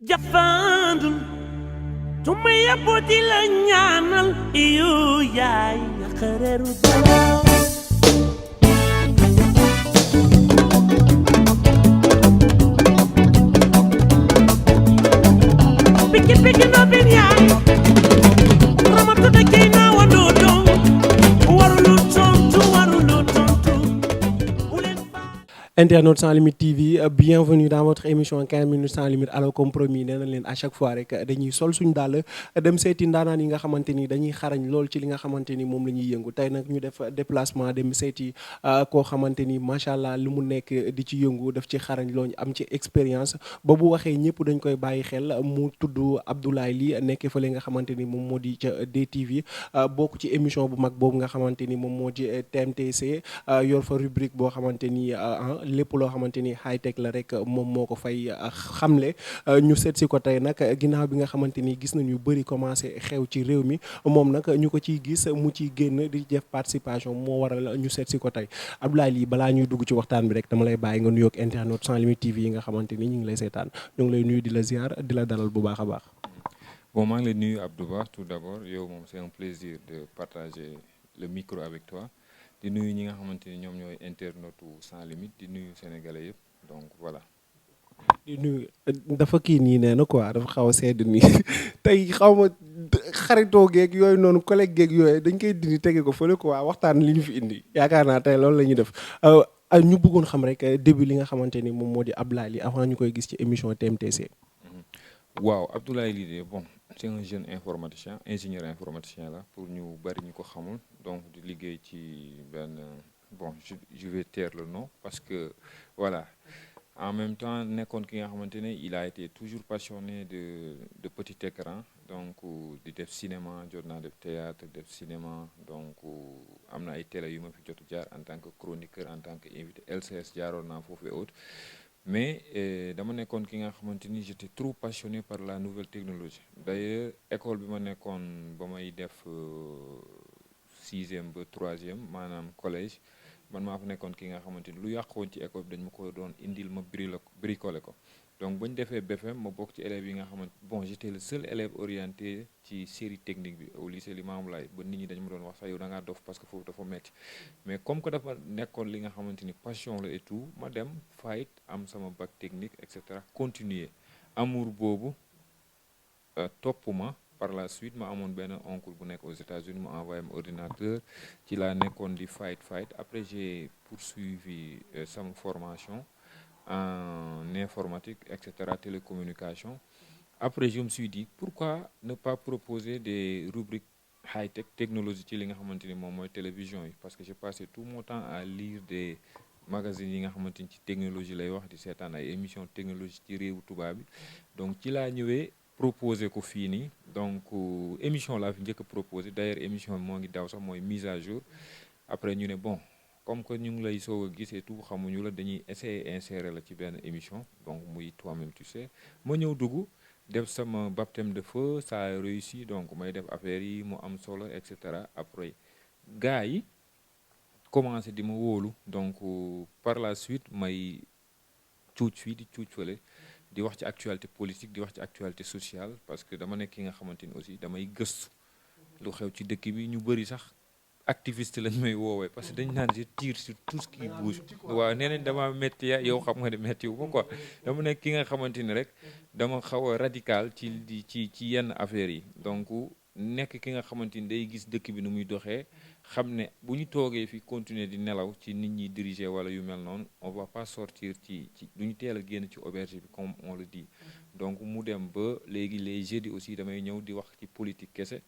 Jafandul tumaya boti la ñaanal iyo yaay xareru balo piki piki no bin yaay ramatu de kay na wando don warulu tontu Internautes sans limite TV, bienvenue dans votre émission 15 minutes sans limite. Alors comme promis nee na leen à chaque fois rek dañuy sol suñu dàll dem seeti ndaanaan yi nga xamante ni dañuy xarañ lool ci li nga xamante ni moom la ñuy yëngu tey nag ñu def déplacement dem seeti koo xamante ni macha allah li mu nekk di ci yëngu daf ci xarañ looñ am ci expérience ba bu waxee ñëpp dañ koy bàyyi xel mu tudd Abdoulaye Ly nekkee fële nga xamante ni moom moo di ca DTV bokk ci émission bu mag boobu nga xamante ni moom moo di TMTC yor fa rubrique boo xamante ni lépp loo xamante ni high tech la rek moom moo ko fay xamle ñu seet si ko tey nag ginnaaw bi nga xamante ni gis nañu bëri commencé xew ci réew mi moom nag ñu ko ciy gis mu ciy génn di def participation moo waral ñu seet si ko tey Abdoulaye Ly balaa ñuy dugg ci waxtaan bi rek dama lay bàyyi nga nuyoog internet sans limite TV yi nga xamante ni ñu ngi lay seetaan ñu ngi lay nuyu di la ziar di la dalal bu baax a baax. Bon, maa ngi lay nuyu Abdou Ba tout d'abord yow moom c'est un plaisir de partager le micro avec toi. di nuyu ñi nga xamante ni ñoom ñooy internetu sans limite di nuyu sénégalais yëpp donc voilà. di nuyu dafa kii nii nee na quoi dafa xaw a sedd nii tey xaw ma xaritoo geeg yooyu noonu collègue geeg yooyu dañ koy dindi tege ko fële quoi waxtaan li ñu fi indi yaakaar naa tey loolu la ñuy def ñu bëggoon xam rek début li nga xamante ni moom moo di Abdoulaye Ly avant ñu koy gis ci émission TMTC. waaw Abdoulaye Ly de bon c'est un jeune informaticien ingénieur informaticien la pour ñu bari ñu ko xamul donc di liggéey ci benn bon je vais taire le nom parce que voilà en même temps nekkoon ki nga xamante ne il a été toujours passionné de petit écran donc di def cinéma jot naa def théâtre def cinéma donc am na ay télé yu ma fi jot jaar en tant que chroniqueur en tant que invité LCS jaaroon naa foofu et autres mais dama nekkoon ki nga xamante ni j'étais trop passionné par la nouvelle technologie d'ailleurs école bi ma nekkoon ba may def sixième ba troisième maanaam collège man maa fa nekkoon ki nga xamante ni lu yàqoon ci école bi dañ ma ko doon indil ma bricolé ko donc ba ñu defee BFM ma bokk ci élèves yi nga xamante bon j'étais le seul élève orienté ci série technique bi au lycée Limamoulaye ba nit ñi dañu ma doon wax sax yow da ngaa dof parce que foofu dafa metti mais comme que dafa nekkoon li nga xamante ni passion la et tout ma dem fight am sama bac technique et cetera continuer amour boobu topp ma par la suite ma amoon benn oncle bu nekk aux États-Unis mu envoyé ma ordinateur ci laa nekkoon di fight après j'ai poursuivi sama formation en informatique et cetera télécommunication après je me suis dit pourquoi ne pas proposer des rubriques high-tech technologie ci li nga xamante ni moom mooy télévision yi parce que j'ai passé tout mon temps à lire des magazines yi nga xamante ni ci technologie lay wax di seetaan ay émissions technologie ci réewu tubaab bi donc ci laa ñëwee proposer ko fii nii donc émission laa fi njëkk a proposer d'ailleurs émission moo ngi daw sax mooy mise à jour après ñu ne bon comme que ñu ngi lay soog a gis et tout xamuñu la dañuy essayer insérer la ci benn émission donc muy toi-même tu sais ma ñëw dugg def sama baptême de feu ça a réussi donc may def affaire yi mu am solo et cetera après gars yi commencé di ma wóolu donc par la suite may cuuc fii di cuuc fële di wax ci actualité politique di wax ci actualité sociale parce que dama nekk ki nga xamante ni aussi damay gëstu lu xew ci dëkk bi ñu bëri sax activiste lañ may woowee parce que dañ naan je tire sur tout ce qui bouge waaw nee nañ dama métti yow xam nga ne métti wu ma quoi dama nekk ki nga xamante ni rek dama xaw a radical ci yenn affaires yi donc nekk ki nga xamante ni day gis dëkk bi nu muy doxee xam ne bu ñu toogee fi continuer di nelaw ci nit ñi diriger wala yu mel noonu on va pas sortir ci du ñu teel a génn ci auberge bi comme on le dit donc mu dem ba léegi les jeudis aussi damay ñëw di wax ci politique kese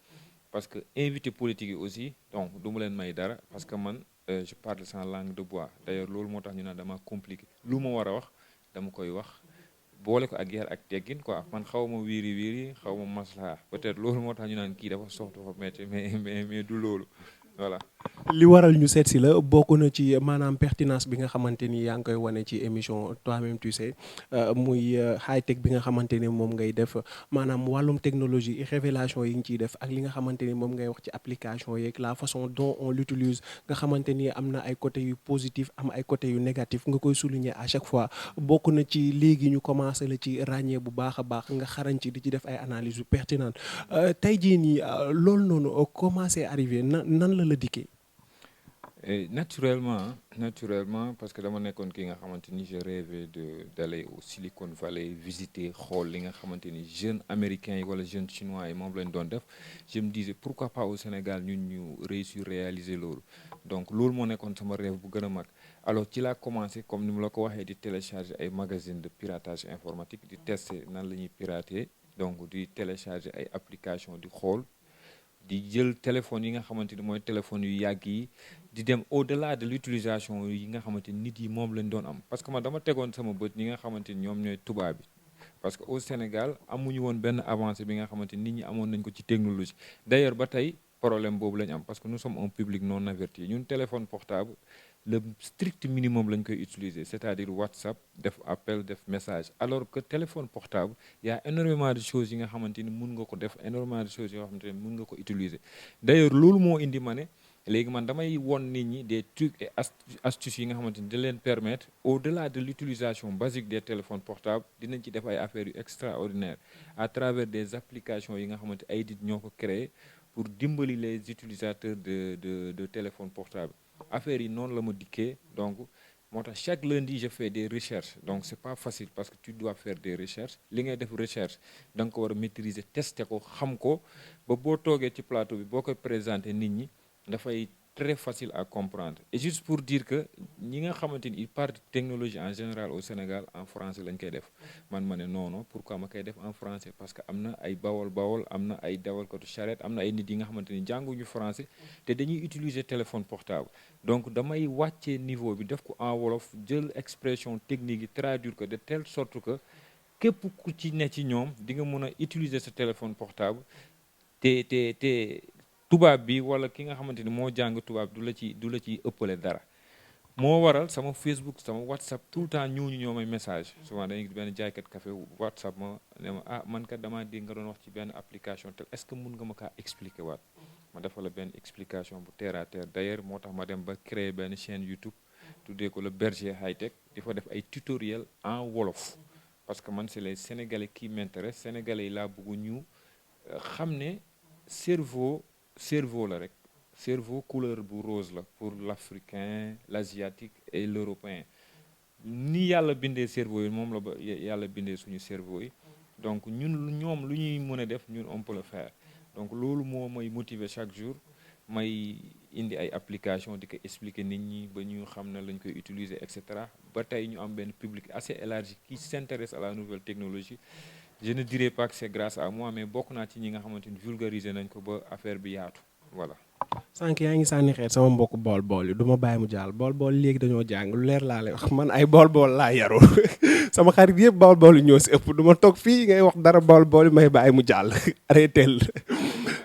parce que invité politique yi aussi donc du mu leen may dara parce que man je parle sans langue de bois d'ailleurs loolu moo tax ñu naan dama compliqué lu ma war a wax dama koy wax boole ko ak yar ak teggin quoi man xaw ma wiiri xaw ma maslaa peut-être loolu moo tax ñu naan kii dafa soxla dafa métti mais du loolu voilà. li waral ñu seet si la bokk na ci maanaam pertinence bi nga xamante ni yaa ngi koy wane ci émission toi-même tu sais muy high tech bi nga xamante ni moom ngay def maanaam wàllum technologie révélation yi nga ciy def ak li nga xamante ni moom ngay wax ci application yeeg la façon dont on l'utilise nga xamante ni am na ay côté yu positif am ay côté yu négatif nga koy souligner à chaque fois bokk na ci léegi ñu commencé la ci ràññee bu baax a baax nga xarañ ci di ci def ay analyses yu pertinentes tey jii nii loolu noonu commencé arrivé nan la dikkee. Et naturellement parce que dama nekkoon ki nga xamante ni je rêvais d'aller au Silicon Valley visiter xool li nga xamante ni jeunes américains yi wala jeunes chinois yi moom lañ doon def je me disais pourquoi pas au Sénégal ñun ñu réussir réaliser loolu donc loolu moo nekkoon sama rêve bu gën a mag alors ci laa commencé comme ni mu la ko waxee di télécharger ay magazines de piratage informatique di tester nan la ñuy pirater donc di télécharger ay applications di xool di jël téléphone yi nga xamante ni mooy téléphone yu yàgg yi di dem au-delà de l'utilisation yi nga xamante ni nit yi moom lañ doon am parce que man dama tegoon sama bët ñi nga xamante ni ñoom ñooy tubaab bi parce que au Sénégal amuñu woon benn avancée bi nga xamante ni nit ñi amoon nañ ko ci technologie d'ailleurs ba tey problème boobu lañ am parce que nous sommes un public non averti ñun téléphone portable le strict minimum lañ koy utiliser c'est-à-dire WhatsApp def appel def message alors que téléphone portable il y a énormément de choses yi nga xamante ni mun nga ko def énormément de choses yoo xamante ni mun nga ko utiliser d'ailleurs loolu moo indi ma ne léegi man damay won nit ñi des trucs et astuces yi nga xamante ni da leen permettre au-delà de l'utilisation basique des téléphones portables dinañ ci def ay affaires yu extraordinaires à travers des applications yi nga xamante ay nit ñoo ko créé pour dimbali les utilisateurs de téléphones portables affaire yi noonu la ma dikkee donc moo tax chaque lundi je fais des recherches donc c'est pas facile parce que tu dois faire des recherches li ngay def recherche da nga ko war a maîtriser tester ko xam ko ba boo toogee ci plateau bi boo koy présenter nit ñi dafay très facile à comprendre et juste pour dire que ñi nga xamante ni ils parlent de technologie en général au Sénégal en français lañ koy def man ma ne non pourquoi ma koy def en français parce que am na ay bawol am na ay dawalkatu charrette am na ay nit yi nga xamante ni jànguñu français te dañuy utiliser téléphone portable donc damay wàccee niveau bi def ko en wolof jël expression technique yi traduire ko de telle sorte que képp ku ci ne ci ñoom di nga mën a utiliser sa téléphone portable te tubaab bi wala ki nga xamante ni moo jàng tubaab du la ci ëppale dara moo waral sama Facebook sama WhatsApp tout le temps ñooñu ñoo may message souvent dañuy gis benn jaaykat café WhatsApp ma ne ma man kat damaa dégg nga doon wax ci benn application tel est-ce que mun nga ma kaa expliquer waat ma defal la benn explication bu terre à terre d'ailleurs moo tax ma dem ba créer benn chaîne YouTube tuddee ko le berger high tech di fa def ay tutoriels en wolof parce que man c'est les Sénégalais qui m'intéressent Sénégalais yi laa bëgg ñu xam ne cerveau la rek cerveau couleur bu rose la pour l'africain l'asiatique et l'européen ni yàlla bindee cerveau yi moom la ba yàlla bindee suñu cerveau yi donc ñoom lu ñuy mën a def ñun on peut le faire donc loolu moo may motiver chaque jour may indi ay application di ko expliquer nit ñi ba ñu xam ne lañ koy utiliser et cetera ba tey ñu am benn public assez élargi qui s'intéresse à la nouvelle technologie je ne dirais pas que c'est grâce à moi mais bokk naa ci ñi nga xamante ni vulgariser nañ ko ba affaire bi yaatu voilà. sànq yaa ngi sànni xeet sama mbokk bool yi du ma bàyyi mu jàll bool léegi dañoo jàng lu leer laa lay wax man ay bool laa yaru sama xarit yëpp bool yi ñoo si ëpp du ma toog fii ngay wax dara bool yi may bàyyi mu jàll arrêté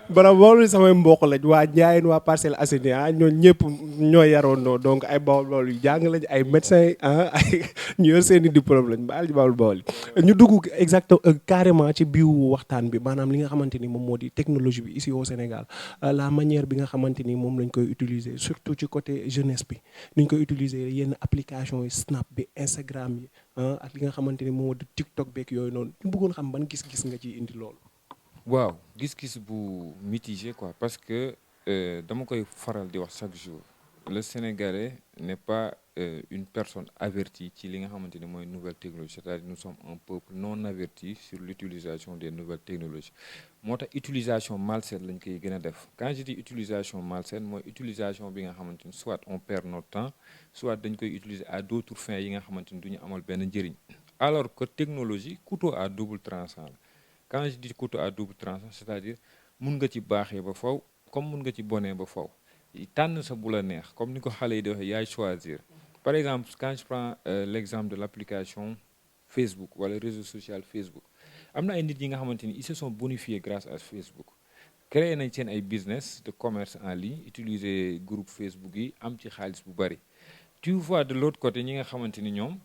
bara bool yi samay mbokk lañ waa Ndiayeen waa Parcelles Assainies ñoo ñëpp ñoo yaroondoo donc ay bool yu jàng lañ ay médecins ay ñu yor seen i diplôme lañ baal ci bool yi ñu dugg exactement carrément ci biiwu waxtaan bi maanaam li nga xamante ni moom moo di technologie bi ici au Sénégal la manière bi nga xamante ni moom lañ koy utiliser surtout ci côté jeunesse bi ni ñu koy utiliser yenn application yi Snap bi Instagram yi ak li nga xamante ni moom moo di TikTok beeg yooyu noonu ñu bëggoon xam ban gis-gis nga ciy indi loolu. waaw gis-gis bu mitigé quoi parce que dama koy faral di wax chaque jour le Sénégalais n'est pas une personne avertie ci li nga xamante ni mooy nouvelle technologie c'est-à-dire nous sommes un peuple non averti sur l'utilisation des nouvelles technologies moo tax utilisation malsaine lañ koy gën a def quand je dis utilisation malsaine mooy utilisation bi nga xamante ni soit on perd notre temps soit dañ koy utiliser à d'autres fins yi nga xamante ni du ñu amal benn njëriñ alors que technologie couteau à double tranchant la quand je dis couteau à double tranchant c'est-à-dire mun nga ci baaxee ba faw comme mun nga ci bonee ba faw tànn sa bu la neex comme ni ko xale yi di waxee yaay choisir par exemple quand je prends l'exemple de l'application Facebook wala réseau social Facebook am na ay nit yi nga xamante ni ils se sont bonifiés grâce à Facebook créer nañ seen ay business de commerce en ligne utiliser groupe Facebook yi am ci xaalis bu bari. Tu vois de l'autre côté ñi nga xamante ni ñoom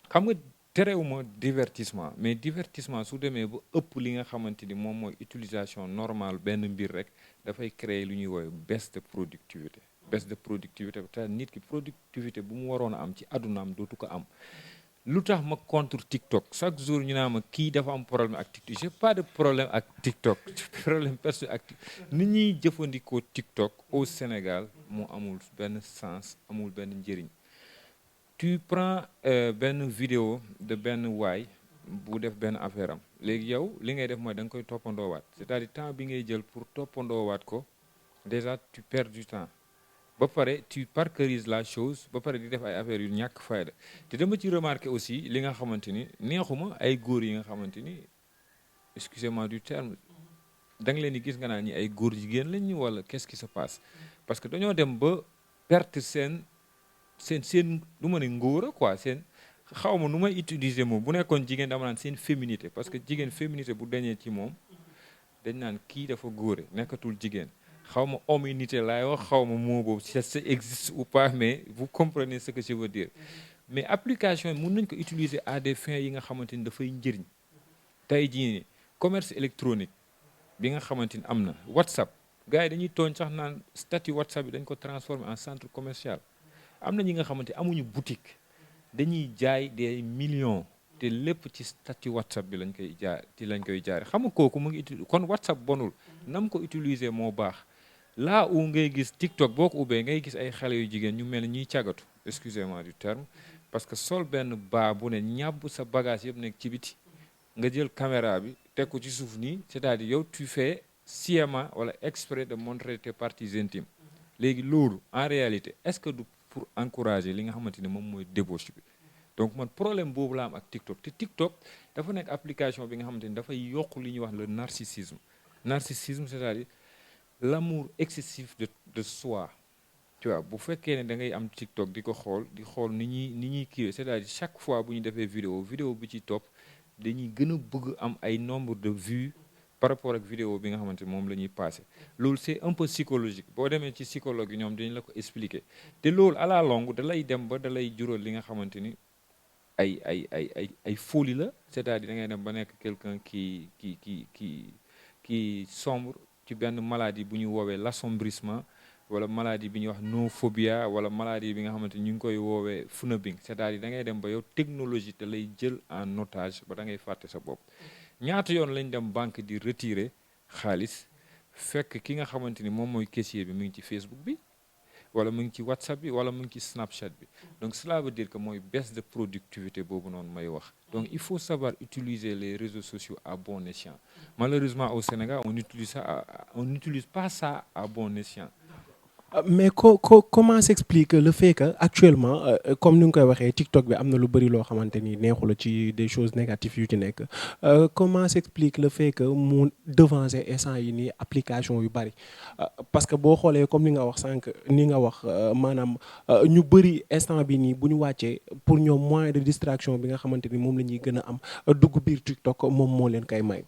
xam nga terewuma divertissement mais divertissement su demee ba ëpp li nga xamante ni moom mooy utilisation normale benn mbir rek dafay créer lu ñuy woowee baisse de productivité. Baisse de productivité te nit ki productivité bu mu waroon a am ci àddunaam dootu ko am. lu tax ma contre TikTok chaque jour ñu naa ma kii dafa am problème ak TikTok j'ai pas de problème ak TikTok problème personnel ak nit ñuy jëfandikoo TikTok au Sénégal moo amul benn sens amul benn njëriñ. Tu prends benn vidéo de benn waay bu def benn affaire am léegi yow li ngay def mooy da nga koy toppandoowaat c'est-à-dire temps bi ngay jël pour toppandoowaat ko déjà tu perds du temps. ba pare tu parcerises la chose ba pare di def ay affaires yu ñàkk fayda te dama ci remarqué aussi li nga xamante ni neexuma ay góor yi nga xamante ni excusez-moi du terme da nga leen di gis nga naan ñi ay góor jigéen lañ ñu wala qu'est-ce qui se passe parce que dañoo dem ba perte seen lu ma ne ngóora quoi seen xaw ma nu may utiliser moom bu nekkoon jigéen dama naan seen féminité parce que jigéen féminité bu dañee ci moom dañ naan kii dafa góore nekkatul jigéen. xaw ma hominité laay wax xaw ma moo boobu ça existe ou pas mais vous comprenez ce que je veux dire mais application yi mën nañ ko utiliser à des fins yi nga xamante ni dafay njëriñ tey jii nii commerce électronique bi nga xamante ni am na WhatsApp gars yi dañuy tooñ sax naan statut WhatsApp bi dañ ko transformer en centre commercial am na ñi nga xamante amuñu boutique dañuy jaay des millions te lépp ci statut WhatsApp bi lañ koy jaare xam nga kooku mu ngi utiliser kon WhatsApp bonul nam ko utiliser moo baax. là où ngay gis TikTok boo ko ubbee ngay gis ay xale yu jigéen ñu mel ni ñuy càggatu excusez-moi du terme parce que sol benn baa bu ne ñàbb sa bagage yëpp nekk ci biti nga jël caméra bi teg ko ci suuf nii c'est-à-dire yow tu fais sciemment wala exprès de montrer tes parties intimes léegi loolu en réalité est-ce que du pour encourager li nga xamante ni moom mooy débauche bi donc man problème boobu la am ak TikTok te TikTok dafa nekk application bi nga xamante ni dafay yokk li ñuy wax le narcissisme c'est-à-dire l'amour excessif de soi tu vois bu fekkee ne da ngay am TikTok di xool ni ñuy kiiwee c'est-à-dire chaque fois bu ñu defee vidéo bi ci topp dañuy gën a bëgg am ay nombre de vues par rapport ak vidéo bi nga xamante ni moom la ñuy passé loolu c'est un peu psychologique boo demee ci psychologue yi ñoom dañu la ko expliquer te loolu à la longue da lay dem ba da lay jural li nga xamante ni ay folie la c'est-à-dire da ngay dem ba nekk quelqu'un qui sombre ci benn maladie bu ñu woowee l'assombrissement wala maladie bi ñuy wax nomophobia wala maladie bi nga xamante ni ñu ngi koy woowee phoobing c'est-à-dire da ngay dem ba yow technologie te lay jël en otage ba da ngay fàtte sa bopp. ñaata yoon lañ dem banque di retirer xaalis fekk ki nga xamante ni moom mooy caissier bi mu ngi ci Facebook bi wala mu ngi ci WhatsApp bi wala mu ngi ci Snapchat bi donc cela veut dire que mooy baisse de productivité boobu noonu may wax donc il faut savoir utiliser les réseaux sociaux à bon escient malheureusement au Sénégal on n'utilise pas ça à bon escient. Mais comment s'explique le fait que actuellement comme ni nga koy waxee TikTok bi am na lu bëri loo xamante ni neexu la ci des choses négatives yu ci nekk comment s'explique le fait que mu devancer instant yi nii application yu bëri parce que boo xoolee comme ni nga wax sànq ni nga wax maanaam ñu bëri instant bi nii bu ñu wàccee pour ñoom moyen de distraction bi nga xamante ni moom la ñuy gën a am dugg biir TikTok moom moo leen koy may.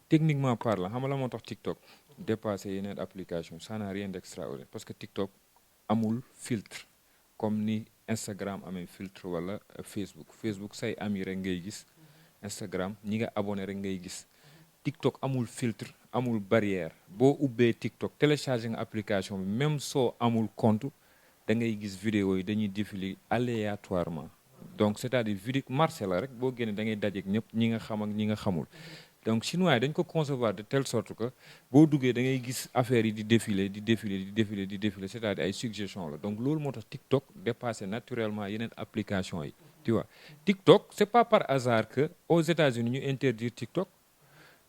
Techniquement parlant xam nga la moo tax TikTok dépasser yeneen application ça n'a rien d'extraordinaire parce que TikTok amul filtre comme ni Instagram amee filtre wala Facebook say ami rek ngay gis Instagram ñi nga abonné rek ngay gis TikTok amul filtre amul barrière boo ubbee TikTok télécharger nga application bi même soo amul compte da ngay gis vidéo yi dañuy défiler aléatoirement donc c'est-à-dire vidéo marché la rek boo génnee da ngay dajeek ñëpp ñi nga xam ak ñi nga xamul donc chinois yi dañ ko concevoir de telle sorte que boo duggee da ngay gis affaires yi di défiler c'est-à-dire ay suggestions la donc loolu moo tax TikTok dépassé naturellement yeneen application yi tu vois TikTok c'est pas par hasard que aux États-Unis ñu interdire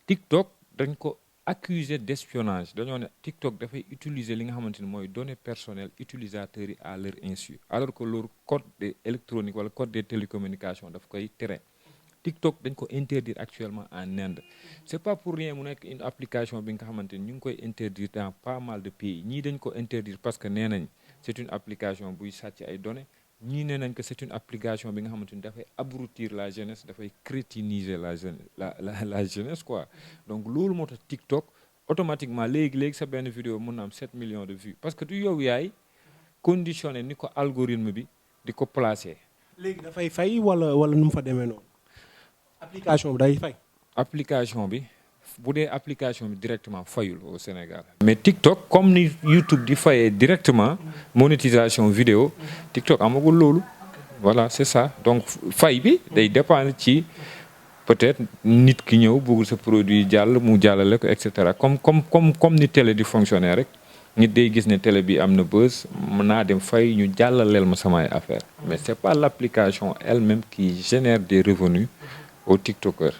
TikTok dañ ko accusé d'espionnage dañoo ne TikTok dafay utiliser li nga xamante ni mooy données personnelles utilisateurs yi à leur insu alors que leur code électronique wala code des télécommunications daf koy tere TikTok dañ ko interdire actuellement en Inde c'est pas pour rien mu nekk une application bi nga xamante ni ñu ngi koy interdire dans pas mal de pays ñii dañ ko interdire parce que nee nañ c'est une application buy sàcc ay données ñii nee nañ que c'est une application bi nga xamante ni dafay abrutir la jeunesse dafay crétiniser la jeunesse quoi donc loolu moo tax TikTok automatiquement léegi sa benn vidéo mun na am 7 millions de vues parce que du yow yaay conditionné ni ko algorithme bi di ko placer. léegi dafay fay wala nu mu fa demee noonu application bi day fay. application bi bu dee application bi directement fayul au Sénégal. mais TikTok comme ni YouTube di fayee directement monétisation vidéo TikTok amagul loolu. voilà c'est ça donc fay bi day dépendre ci peut-être nit ki ñëw bëggul sa produit jàll mu jàllale ko et cetera comme ni télé di fonctionner rek nit day gis ne télé bi am na buzz mën naa dem fay ñu jàllaleel ma samay affaire mais c'est pas l'application elle-même qui génère des revenus aux TikTokers.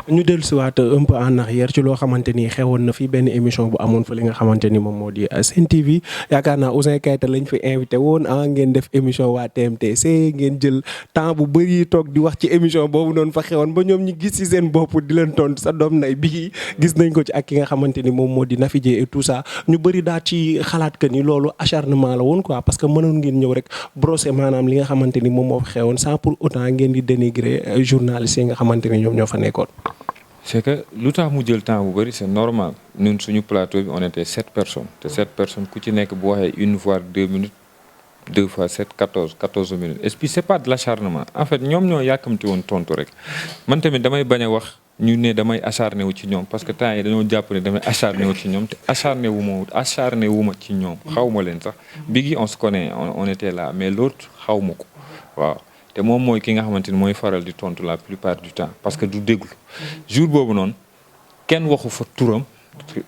ñu dellusiwaat un peu en arrière ci loo xamante ni xewoon na fi benn émission bu amoon fa li nga xamante ni moom moo di Sen TV yaakaar naa Ouzin Keita lañ fi invité woon ngeen def émission waa TMTC ngeen jël temps bu bëri toog di wax ci émission boobu noonu fa xewoon ba ñoom ñi gis ci seen bopp di leen tontu sa doom nay bi gis nañ ko ci ak ki nga xamante ni moom moo di Nafi Dié et tout ça ñu bëri daal ci xalaat que ni loolu acharnement la woon quoi parce que mënoon ngeen ñëw rek brosser maanaam li nga xamante ni moom moo fa xewoon sans pour autant ngeen di dénigrer journalistes yi nga xamante ni ñoom ñoo fa nekkoon. c'est que lu tax mu jël temps bu bëri c'est normal ñun suñu plateau bi on était 7 personnes te 7 personnes ku ci nekk bu waxee 1 voire 2 minutes 2 fois 7 14 minutes et puis c'est pas de l'acharnement en fait ñoom ñoo yàkkamti woon tontu rek man tamit damay bañ a wax ñu ne damay acharné wu ci ñoom parce que temps yi dañoo jàpp ne damay acharné wu ci ñoom te acharné wu ma ci ñoom xaw ma leen sax Biggi on se connaît on était là mais l'autre xaw ma ko waaw te moom mooy ki nga xamante ni mooy faral di tontu la plupart du temps parce que du déglu jour boobu noonu kenn waxu fa turam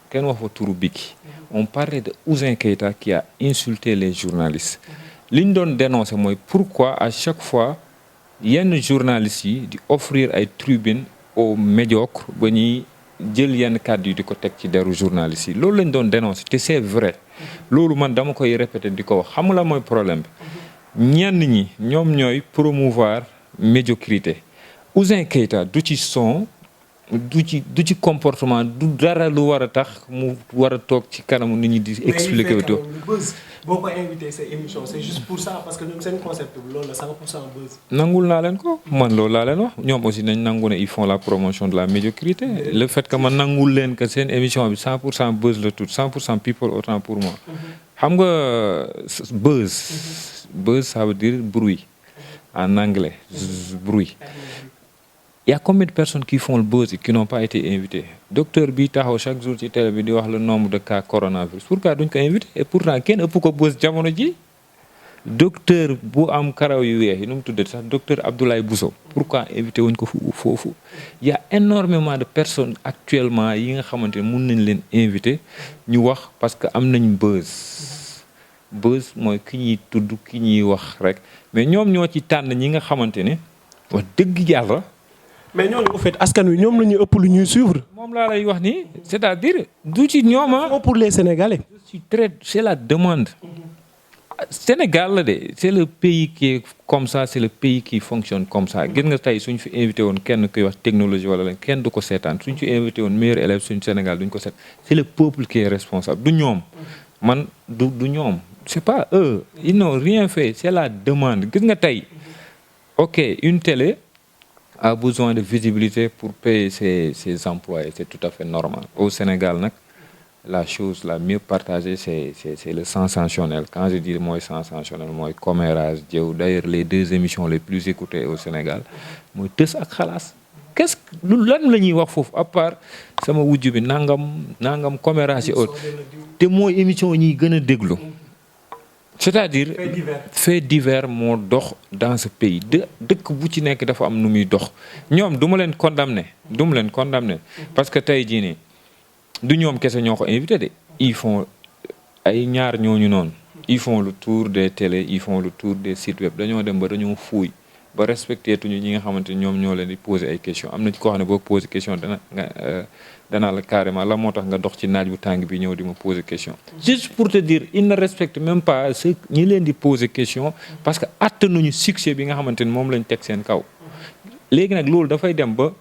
kenn waxu fa turu Biggi on parlait de Ouzin Keita qui a insulté les journalistes li ñu doon dénoncer mooy pourquoi à chaque fois yenn journalistes yi di offrir ay tribunes aux médiocres ba ñuy jël yenn kàddu yi di ko teg ci deru journalistes yi loolu lañ doon dénoncer te c'est vrai loolu man dama koy répéter di ko wax xam la mooy problème bi ñenn ñi ñoom ñooy promouvoir médiocrité Ouzin Keita du ci son du ci comportement du dara lu war a tax mu war a toog ci kanamu nit ñi di expliquer wu. boo ko invité sa émission c'est juste pour ça parce que ñoom seen concept bi loolu la 100% buzz. nangul naa leen ko man loolu laa leen wax ñoom aussi nañ nangu ne ils font la promotion de la médiocrité le fait que man nangul leen que seen émission bi 100% buzz la tout 100% people autant pour moi. xam nga buzz ça veut dire bruit en anglais bruit. Il y a combien de personnes qui font le buzz et qui n'ont pas été invitées docteur bi taxaw chaque jour ci télé bi di wax le nombre de cas coronavirus pourquoi duñ ko invité et pourtant kenn ëpp ko buzz jamono ji docteur bu am karaw yu weex yi nu mu tuddati sax docteur Abdoulaye Bousso pourquoi invité wuñ ko foofu il y a énormément de personnes actuellement yi nga xamante ne mun nañ leen invité ñu wax parce que am nañ buzz mooy ki ñuy tudd ki ñuy wax rek mais ñoom ñoo ci tànn ñi nga xamante ne wax dëgg yàlla. mais ñooñu en fait askan wi ñoom la ñuy ëpp lu ñuy suivre. moom laa lay wax nii c'est-à-dire du ci ñooma pour les Sénégalais. c'est la demande. Sénégal la de c'est le pays qui est comme ça c'est le pays qui fonctionne comme ça gis nga tey suñ fi invité woon kenn kuy wax technologie wala leen kenn du ko seetaan suñ fi invité woon meilleur élève suñ Sénégal duñ ko seet c'est le peuple qui est responsable du ñoom man du ñoom c'est pas eux ils n'ont rien fait c'est la demande gis nga tey ok une télé a besoin de visibilité pour payer ses employés c'est tout à fait normal au Sénégal nag la chose la mieux partagée c'est le sensationnel quand je dis mooy sensationnel mooy commérage jëw d'ailleurs les 2 émissions les plus écoutées au Sénégal mooy tës ak xalaas qu'est-ce que lan la ñuy wax foofu à part sama wujj bi nangam commérage yi autre te mooy émission ñuy gën a déglu c'est-à-dire fait divers moo dox dans ce pays dëkk bu ci nekk dafa am nu muy dox ñoom du ma leen condamner parce que tey jii nii du ñoom kese ñoo ko invité de ils font ay ñaar ñooñu noonu ils font le tour des télés ils font le tour des sites web dañoo dem ba dañoo fuuy ba respecté tuñu ñi nga xamante ni ñoom ñoo leen di poser ay questions am na ci koo xam ne boo poser question danaa la carrément la moo tax nga dox ci naaj bu tàng bi ñëw di ma poser question juste pour te dire ils ne respectent même pas ce ñi leen di poser question parce que attanuñu succès bi nga xamante ni moom lañ teg seen kaw léegi nag loolu dafay dem ba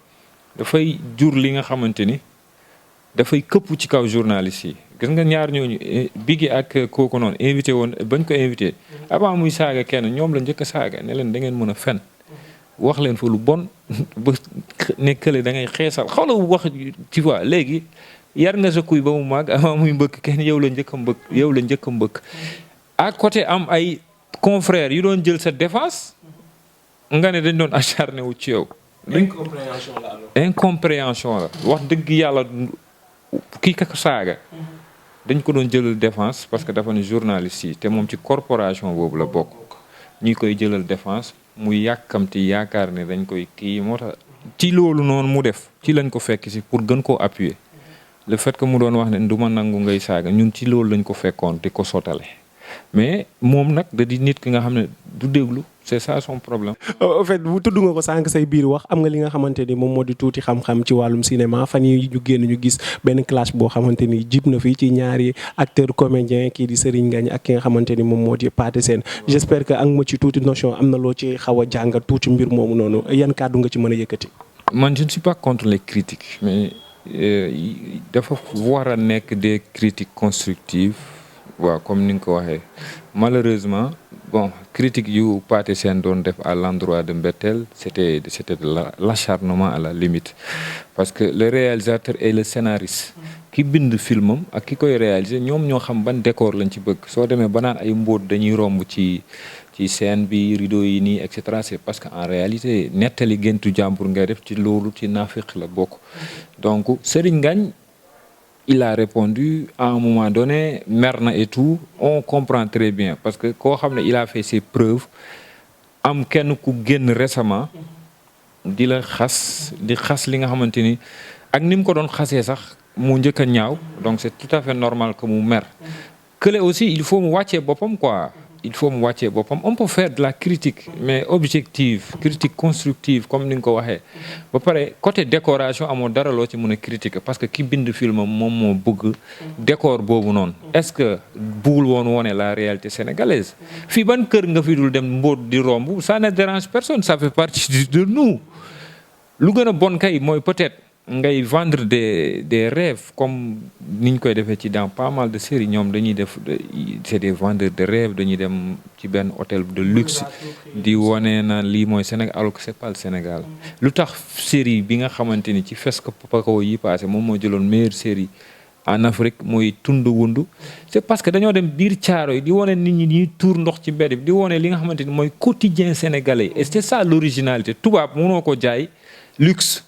dafay jur li nga xamante ni dafay këpp ci kaw journalistes yi gis nga ñaar ñooñu Biggi ak kooku noonu invité woon bañ ko invité avant muy saaga kenn ñoom la njëkk a saaga ne leen da ngeen mën a fen wax leen fa lu bon ba nekkale da ngay xeesal xaw la wax tu vois léegi yar nga sa kuy ba mu màgg avant muy mbëkk kenn yow la njëkk a mbëkk yow la njëkk a mbëkk. à côté am ay confrères yu doon jël sa défense nga ne dañ doon acharné wu ci yow. incompréhension la alors. incompréhension la wax dëgg yàlla kii ka saaga. dañ ko doon jëlal défense parce que dafa ne journaliste yi te moom ci corporation boobu la bokk. ñi koy jëlal défense mu yàkkamti yaakaar ne dañ koy kii moo tax. ci loolu noonu mu def ci lañ ko fekk si pour gën koo appuyer le fait que mu doon wax ne du ma nangu ngay saaga ñun ci loolu lañ ko fekkoon di ko sotale mais moom nag da di nit ki nga xam ne du déglu c'est ça son problème. en fait bu tudd nga ko sànq say biir wax am nga li nga xamante ni moom moo di tuuti xam-xam ci wàllum cinéma fan yi ñu génn ñu gis benn clash boo xamante ni jib na fi ci ñaari acteur comédien kii di Serigne Ngagne ak ki nga xamante ni moom moo di Pathé Sène j'espère que ak ma ci tuuti notion am na loo ci xaw a jàngat tuuti mbir moomu noonu yan kàddu nga ci mën a yëkkati. man je ne suis pas contre les critiques mais dafa war a nekk des critiques constructives waaw comme ni nga ko waxee malheureusement bon critique yu Pathé Sène doon def à l'endroit de Mbettel c'était de l'acharnement à la limite parce que le réalisateur et le scénariste ki bind filmam ak ki koy réaliser ñoom ñoo xam ban décor lañ ci bëgg soo demee ba naan ay mbóot dañuy romb ci scène bi rideau yi nii et cetera c'est parce que en réalité nettali géntu jàmbur ngay def ci loolu ci naafiq la bokk donc Serigne Ngagne il a répondu à un moment donné mer na et tout on comprend très bien parce que koo xam ne il a fait ses preuves am kenn ku génn récemment di la xas li nga xamante ni ak ni mu ko doon xasee sax mu njëkk a ñaaw donc c'est tout à fait normal que mu mer que aussi il faut mu wàccee boppam quoi il faut mu wàccee boppam on peut faire de la critique mais objective critique constructive comme ni nga ko waxee ba pare côté décoration amoo dara loo ci mën a critiquer parce que ki bind film moom moo bëgg décor boobu noonu est-ce que bugul woon wone la réalité sénégalaise fii ban kër nga fi dul dem mbóot di romb ça ne dérange personne ça fait partie de nous lu gën a bon kay mooy peut-être ngay vendre des rêves comme ni ñu koy defee ci dans pas mal de séries ñoom dañuy def c'est des vendeurs de rêves dañuy dem ci benn hôtel de luxe di wane na lii mooy Sénégal alors que c'est pas le Sénégal lu tax série bi nga xamante ni ci Fesco Pako yi passé moom moo jëloon meilleure série en Afrique mooy Tundu Wundu c'est parce que dañoo dem biir caaro yi di wane nit ñi ñuy tuur ndox ci mbedd bi di wane li nga xamante ni mooy quotidien sénégalais et c'est ça l'originalité tubaab mënoo ko jaay luxe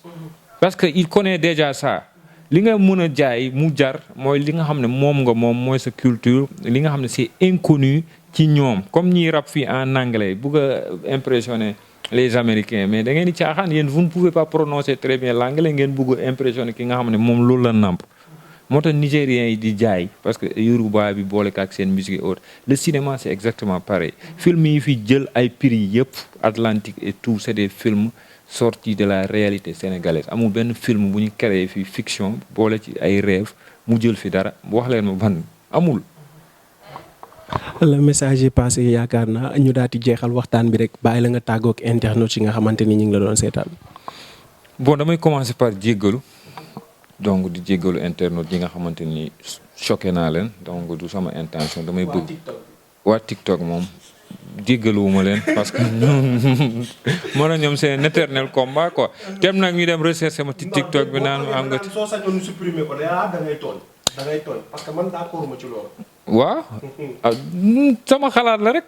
parce que il connaît déjà ça li nga mën a jaay mu jar mooy li nga xam ne moom mooy sa culture li nga xam ne c'est inconnu ci ñoom comme ñiy rap fii en anglais bugg a impressionner les américains mais da ngeen di caaxaan yéen vous ne pouvez pas prononcer très bien l'anglais ngeen bugg a impressionner ki nga xam ne moom loolu la namp moo tax nigériens yi di jaay parce que yoruba bi boole ak seen musique et autres le cinéma c'est exactement pareil film yi fi jël ay prix yëpp Atlantique et tout c'est des films sorti de la réalité sénégalaise amul benn film bu ñu créé fi fiction boole ci ay rêve mu jël fi dara wax leen ma ban amul. le message est passé yaakaar naa ñu daal di jeexal waxtaan bi rek bàyyi la nga tàggoog internet yi nga xamante ni ñu ngi la doon seetaan. bon damay commencer par jéggalu donc di jéggalu internet yi nga xamante ni choqué naa leen donc du sama intention damay bëgg. waa TikTok moom. jéggaluwuma leen parce que ñoom c'est un éternel combat quoi dem nag ñu dem rechercher ma ci TikTok bi naan am nga. soo sañoon supprimer ko da ngay tooñ parce que man d'accord ma ci loolu. waaw sama xalaat la rek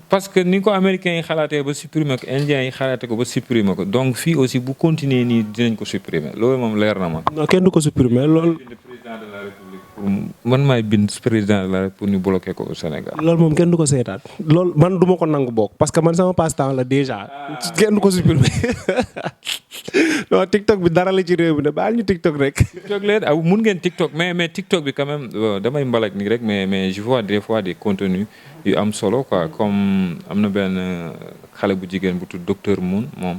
parce que ni ko américains yi xalaatee ba supprimer ko indiens yi xalaatee ko ba supprimer ko donc fii aussi bu continuer nii dinañ ko supprimer loolu moom leer na ma. non kenn du ko supprimer loolu. président de la République man maay bind président de la République pour ñu bloquer ko au Sénégal. loolu moom kenn du ko seetaat loolu man du ma ko nangu bokk parce que man sama passe-temps la déjà kenn du ko supprimer non TikTok bi dara la ci réew mi ne baal ñu TikTok rek. TikTok leen mun ngeen TikTok mais TikTok bi quand même damay mbalak nii rek mais je vois des fois des contenus yu am solo quoi comme am na benn xale bu jigéen bu tudd docteur Moon moom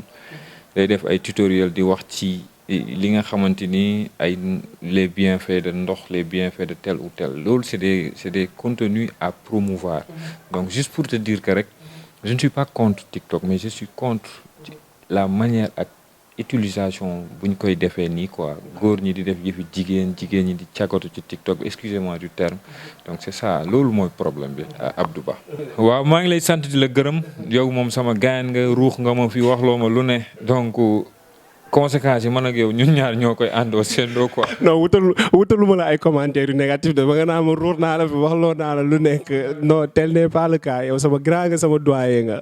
day def ay tutoriel di wax ci li nga xamante ni ay les bienfaits de ndox les bienfaits de tel ou tel loolu c'est des contenus à promouvoir donc juste pour te dire que rek je ne suis pas contre TikTok mais je suis contre la manière ak utilisation bu ñu koy defee nii quoi góor ñi di def yëfi jigéen ñi di càggatu ci TikTok excusez-moi du terme donc c'est ça loolu mooy problème bi Abdou Ba. waaw maa ngi lay sant di la gërëm yow moom sama gaañ nga ruux nga ma fi waxloo ma lu ne donc conséquences yi man ak yow ñun ñaar ñoo koy àndoo seendoo quoi. non wutaluma la ay commentaires yu négatif de ba nga naa ma ruur naa la fi waxloo naa la lu nekk non tel n'est pas le cas yow sama grand nga sama doyen nga.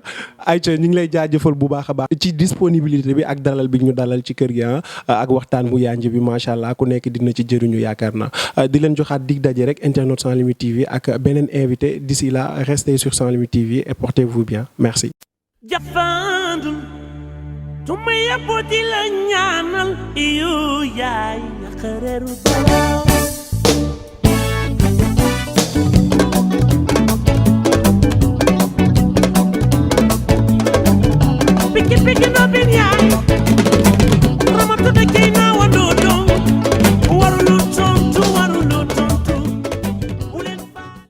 Aïcha ñu ngi lay jaajëfal bu baax a baax. ci disponibilité bi ak dalal bi ñu dalal ci kër gi ak waxtaan bu yanj bi macha allah ku nekk dina ci jëriñu yaakaar naa di leen joxaat dig daje rek internet Sans Limites TV ak beneen invité d'ici là restez sur Sans Limites TV et portez-vous bien merci. Jafandul tuma yaboti la ñaanal iyo yaay nakareru bala piki no bin yaay ramatu de kay